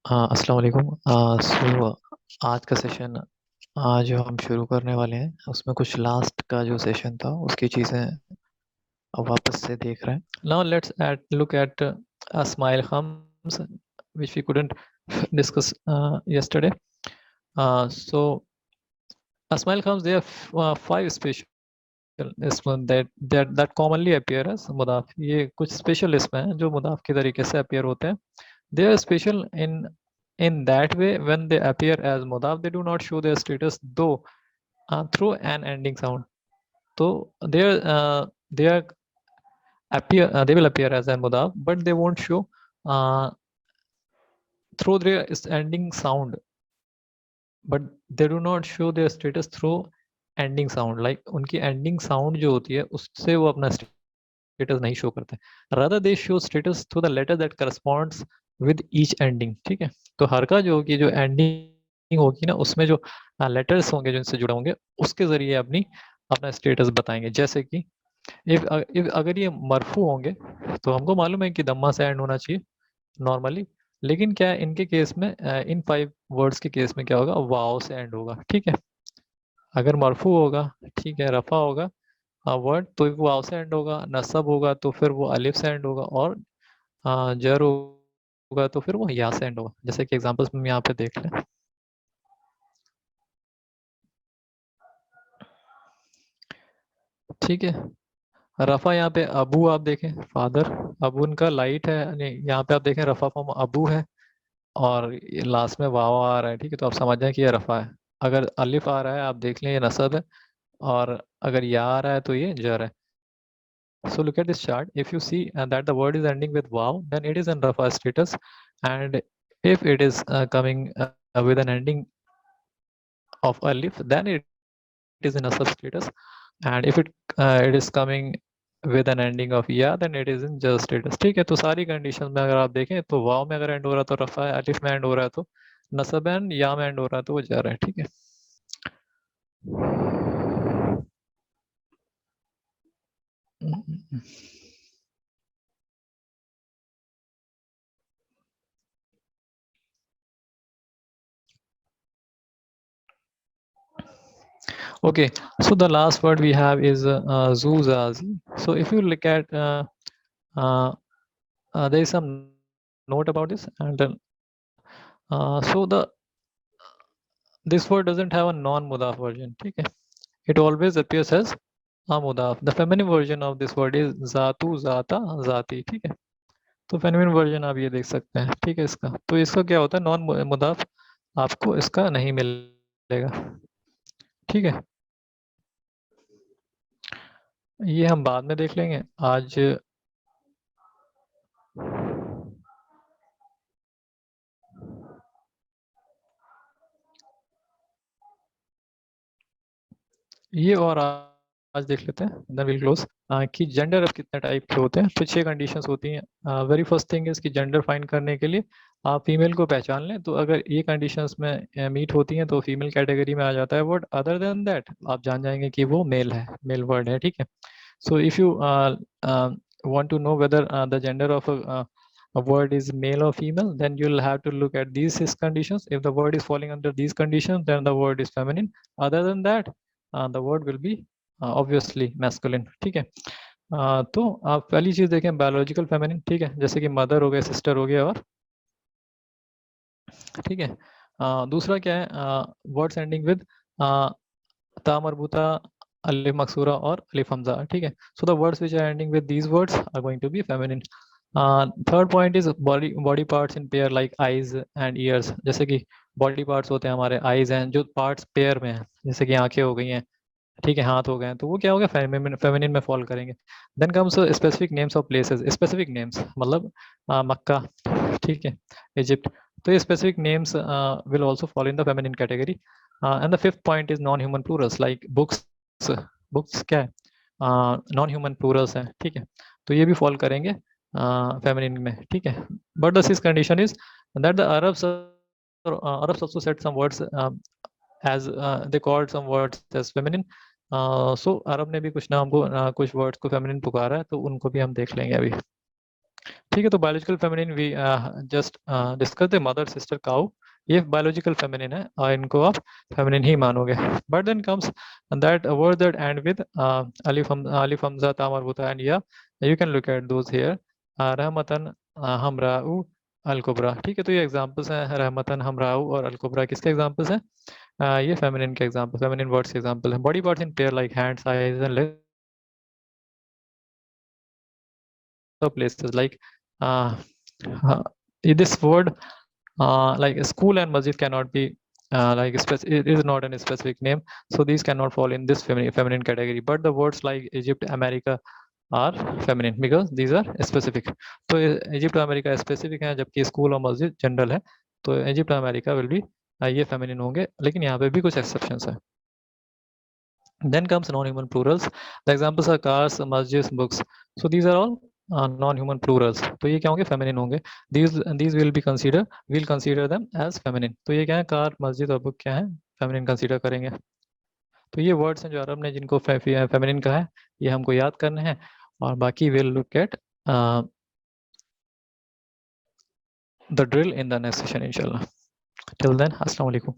अस्सलाम वालेकुम। आज का सेशन जो हम शुरू करने वाले हैं उसमें कुछ लास्ट का जो सेशन था उसकी चीज़ें अब वापस से देख रहे हैं। Now let's at look at smile hums which we couldn't discuss yesterday. So a smile comes there five special इसमें that commonly appear as मुदाफ। ये कुछ स्पेशल इसमें हैं जो मुदाफ के तरीके से appear होते हैं। They are special in that way when they appear as mudaf they do not show their status though through an ending sound. So they are appear they will appear as a mudaf but they won't show uh, through their ending sound, but they do not show their status through ending sound, like उनकी ending sound जो होती है उससे वो अपना status नहीं show करते। Rather they show status through the letter that corresponds with each ending. ठीक है, तो हर का जो होगी जो एंडिंग होगी ना उसमें जो लेटर्स होंगे जो इनसे जुड़े होंगे उसके जरिए अपनी अपना स्टेटस बताएंगे। जैसे कि इफ अगर ये मरफू होंगे तो हमको मालूम है कि दम्मा से एंड होना चाहिए नॉर्मली, लेकिन क्या है इनके केस में इन 5 वर्ड्स के केस में क्या होगा, वाव से एंड होगा। ठीक है, अगर मरफू होगा, ठीक है, रफा होगा वर्ड तो वो वाव से एंड होगा, नसब होगा तो फिर वो अलिफ से एंड होगा, और जर होगा तो फिर वो या से एंड होगा। जैसे कि एग्जांपल्स में यहाँ पे देख लें। ठीक है, रफा यहाँ पे अबू आप देखें, फादर, अबू उनका लाइट है, नहीं यहाँ पे आप देखें रफा फॉर्म अबू है और लास्ट में वाव आ रहा है। ठीक है, तो आप समझ जाए कि ये रफा है। अगर अलिफ आ रहा है आप देख लें ये नसब है, और अगर या आ रहा है तो ये जर है। So look at this chart. If you see that the word is ending with wow, then it is in rafa status, and if it is coming with an ending of alif, then it is in a sub status, and if it is coming with an ending of ya, then it is in jar status. ठीक है, तो सारी condition में अगर आप देखें तो वाव में अगर एंड हो रहा है तो रफा है, अलिफ में एंड हो रहा है तो नसब है, या में एंड हो रहा है तो वो जार है। ठीक है, okay, so the last word we have is zuzazi. So if you look at uh, there is some note about this, and so the this word doesn't have a non-mudaf version. ठीक है, it always appears as a mudaf. The feminine version of this word is zatu, zata, zati। ठीक है, तो feminine version आप ये देख सकते हैं। ठीक है, इसका तो इसका क्या होता है, नॉन मुदाफ आपको इसका नहीं मिलेगा। ठीक है, ये हम बाद में देख लेंगे। आज ये और आज देख लेते हैं, देन विल क्लोज, कि जेंडर अब कितने टाइप के होते हैं। तो 6 कंडीशंस होती हैं। वेरी फर्स्ट थिंग इज कि जेंडर फाइंड करने के लिए आप फीमेल को पहचान लें, तो अगर ये कंडीशंस में मीट होती हैं तो फीमेल कैटेगरी में आ जाता है वर्ड। अदर देन दैट आप जान जाएंगे कि वो मेल है, मेल वर्ड है। ठीक है, so if you want to know whether the gender of a word is male or female, then you'll have to look at these 6 conditions. If the word is falling under these conditions, then the word is feminine. Other than that, the word will be obviously masculine। ठीक है, तो आप पहली चीज देखें biological feminine. ठीक है, जैसे कि मदर हो गया, सिस्टर हो गया, और ठीक है, दूसरा क्या है, वर्ड्स एंडिंग विद ता मरबूता, अलिफ मकसूरा और अलिफ हमजा। ठीक है, so the words which are ending with these words are going to be feminine. Third point is body body parts in pair like eyes and ears. जैसे कि बॉडी पार्ट्स होते हैं हमारे, आईज हैं जो पार्ट्स पेयर में हैं, जैसे कि आंखें हो गई हैं, ठीक है, हाथ हो गए हैं, तो वो क्या हो गया, फेमिनिन में फॉल करेंगे। Then comes specific names of places. Specific names मतलब मक्का, ठीक है, इजिप्ट, तो ये specific names will also follow in the feminine category. And the fifth point is non human plurals like books. Books क्या है, non human Plurals हैं। ठीक है, तो ये भी फॉल करेंगे फेमिनिन में। ठीक है, but the six condition is that the Arabs also said some words as they called some words as feminine. So अरब ने भी कुछ नाम को कुछ वर्ड्स को फेमिनिन पुकारा है, तो उनको भी हम देख लेंगे अभी। ठीक है, तो biological feminine we just discuss the mother sister cow, ये बायोलॉजिकल फेमिनिन है और इनको आप फेमिनिन ही मानोगे। But then comes that word that end with अलिफ हमजा ता मरबूता एंड या, you can look at those here, रहमतन हमराउ अल कुबरा। ठीक है, तो ये एग्जांपल्स हैं, रहमतन हमराउ और अल कुबरा किसके एग्जांपल्स हैं? ये फेमिनिन के एग्जांपल, फेमिनिन वर्ड्स के एग्जांपल हैं। Body parts in pair like hands eyes and legs places like uh, this word like school and masjid cannot be it is not a specific name, so these cannot fall in this feminine category, but the words like Egypt, America are feminine because these are specific। तो Egypt America specific है, जबकि school और मस्जिद general है, तो Egypt America will be ये feminine होंगे, लेकिन यहाँ पे भी कुछ एक्सेप्शंस है। Then comes non-human plurals. The examples are cars, masjids, books. So these are all non-human plurals. तो ये क्या होंगे? Feminine होंगे। These will be consider, we'll consider them as feminine। तो ये क्या है? कार, मस्जिद और बुक क्या है? Feminine consider करेंगे। तो ये वर्ड्स हैं जो अरब ने जिनको फेमिनिन कहा है, ये हमको याद करने हैं, और बाकी we'll look at the drill in the next session inshallah. Till then, अस्सलाम वालेकुम।